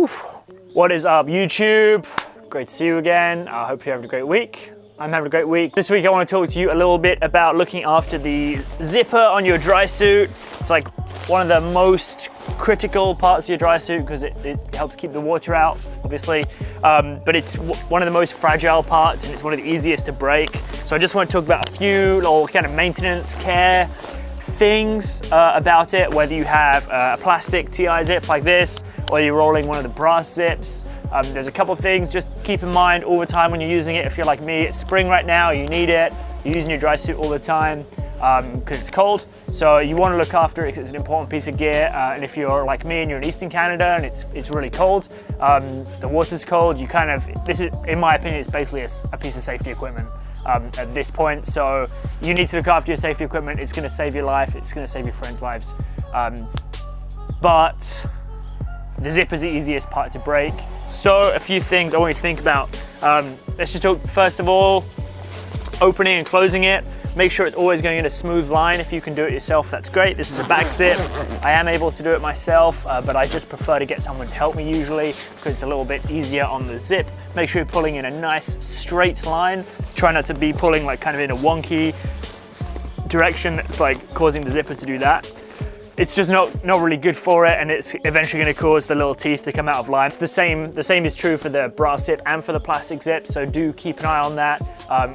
Whew. What is up, YouTube? Great to see you again. I hope you're having a great week. I'm having a great week. This week I want to talk to you a little bit about looking after the zipper on your dry suit. It's like one of the most critical parts of your dry suit because it helps keep the water out, obviously. But it's one of the most fragile parts and it's one of the easiest to break. So I just want to talk about a few little kind of maintenance care things about it, whether you have a plastic TI zip like this or you're rolling one of the brass zips. There's a couple of things just keep in mind all the time when you're using it. If you're like me, it's spring right now, you need it, you're using your dry suit all the time because it's cold. So you want to look after it because it's an important piece of gear. And if you're like me and you're in Eastern Canada and it's really cold, the water's cold, you kind of, this is, in my opinion, it's basically a piece of safety equipment. At this point, so you need to look after your safety equipment. It's going to save your life, it's going to save your friends' lives, but the zip is the easiest part to break. So a few things I want you to think about. Let's just talk first of all, opening and closing it. Make sure it's always going in a smooth line. If you can do it yourself, that's great. This is a back zip. I am able to do it myself, but I just prefer to get someone to help me usually because it's a little bit easier on the zip. Make sure you're pulling in a nice straight line. Try not to be pulling like kind of in a wonky direction that's like causing the zipper to do that. It's just not really good for it, and it's eventually going to cause the little teeth to come out of line. It's the same is true for the brass zip and for the plastic zip, so do keep an eye on that.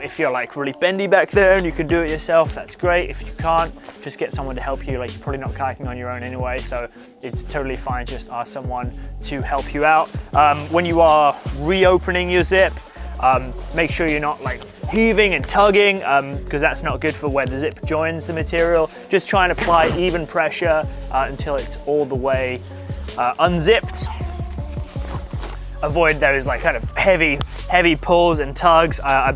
If you're like really bendy back there and you can do it yourself, that's great. If you can't, just get someone to help you. Like, you're probably not kayaking on your own anyway, so it's totally fine. Just ask someone to help you out. When you are reopening your zip, make sure you're not like heaving and tugging because that's not good for where the zip joins the material. Just try and apply even pressure until it's all the way unzipped. Avoid those like kind of heavy pulls and tugs. A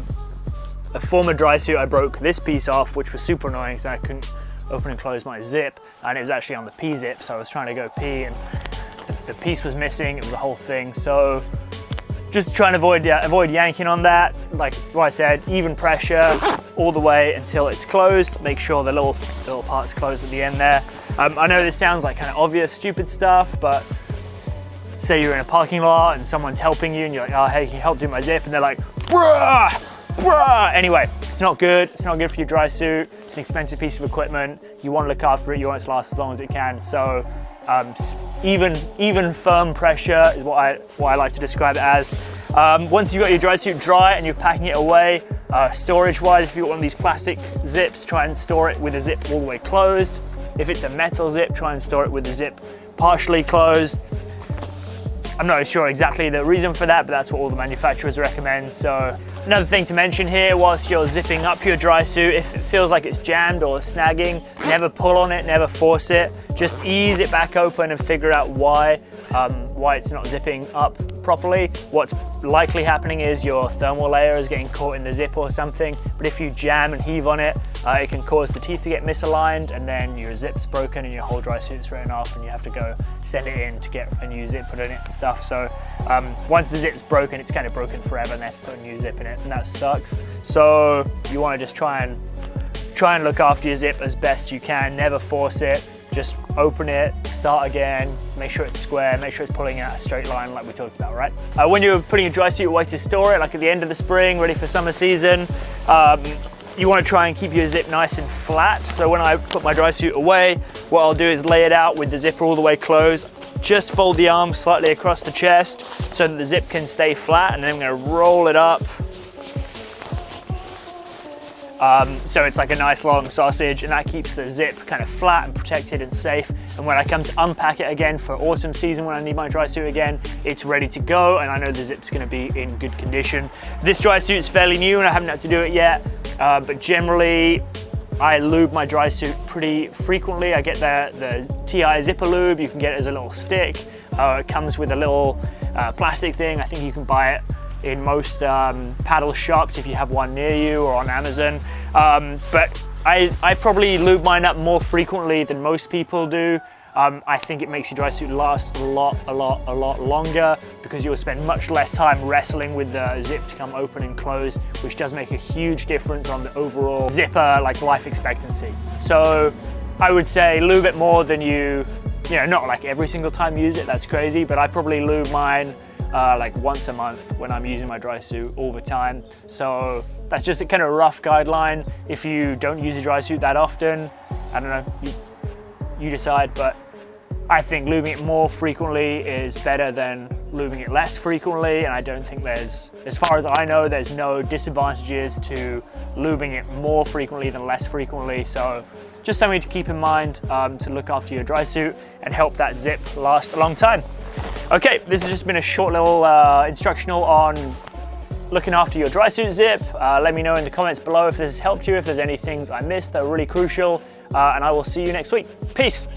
former dry suit, I broke this piece off, which was super annoying because I couldn't open and close my zip, and it was actually on the P zip, so I was trying to go pee and the piece was missing. It was a whole thing. So just try and avoid yanking on that. Like what I said, even pressure all the way until it's closed. Make sure the little part's closed at the end there. I know this sounds like kind of obvious, stupid stuff, but say you're in a parking lot and someone's helping you and you're like, oh, hey, can you help do my zip? And they're like, bruh. Anyway, it's not good. It's not good for your dry suit. It's an expensive piece of equipment. You want to look after it. You want it to last as long as it can. So even firm pressure is what I like to describe it as. Once you've got your dry suit dry and you're packing it away, storage-wise, if you've got one of these plastic zips, try and store it with the zip all the way closed. If it's a metal zip, try and store it with the zip partially closed. I'm not sure exactly the reason for that, but that's what all the manufacturers recommend. So another thing to mention here, whilst you're zipping up your dry suit, if it feels like it's jammed or snagging, never pull on it, never force it. Just ease it back open and figure out why it's not zipping up properly. What's likely happening is your thermal layer is getting caught in the zip or something, but if you jam and heave on it, it can cause the teeth to get misaligned and then your zip's broken and your whole dry suit's written off and you have to go send it in to get a new zip put in it and stuff. So once the zip's broken, it's kind of broken forever and they have to put a new zip in it, and that sucks. So you want to just try and look after your zip as best you can. Never force it. Just open it, start again, make sure it's square, make sure it's pulling out a straight line like we talked about, right? When you're putting your dry suit away to store it, like at the end of the spring, ready for summer season, you want to try and keep your zip nice and flat. So when I put my dry suit away, what I'll do is lay it out with the zipper all the way closed, just fold the arms slightly across the chest so that the zip can stay flat, and then I'm going to roll it up. So it's like a nice long sausage, and that keeps the zip kind of flat and protected and safe. And when I come to unpack it again for autumn season, when I need my dry suit again, it's ready to go, and I know the zip's going to be in good condition. This dry suit is fairly new and I haven't had to do it yet, but generally I lube my dry suit pretty frequently. I get the TI zipper lube. You can get it as a little stick. It comes with a little plastic thing. I think you can buy it in most paddle shops if you have one near you, or on Amazon. But I probably lube mine up more frequently than most people do. I think it makes your dry suit last a lot longer because you'll spend much less time wrestling with the zip to come open and close, which does make a huge difference on the overall zipper like life expectancy. So I would say lube it more than you You know, not like every single time you use it, that's crazy, but I probably lube mine like once a month when I'm using my dry suit all the time. So that's just a kind of rough guideline. If you don't use a dry suit that often, I don't know, you decide, but I think lubing it more frequently is better than lubing it less frequently, and I don't think there's, as far as I know, there's no disadvantages to lubing it more frequently than less frequently. So just something to keep in mind to look after your dry suit and help that zip last a long time. Okay, this has just been a short little instructional on looking after your dry suit zip. Let me know in the comments below if this has helped you, if there's any things I missed that are really crucial, and I will see you next week. Peace.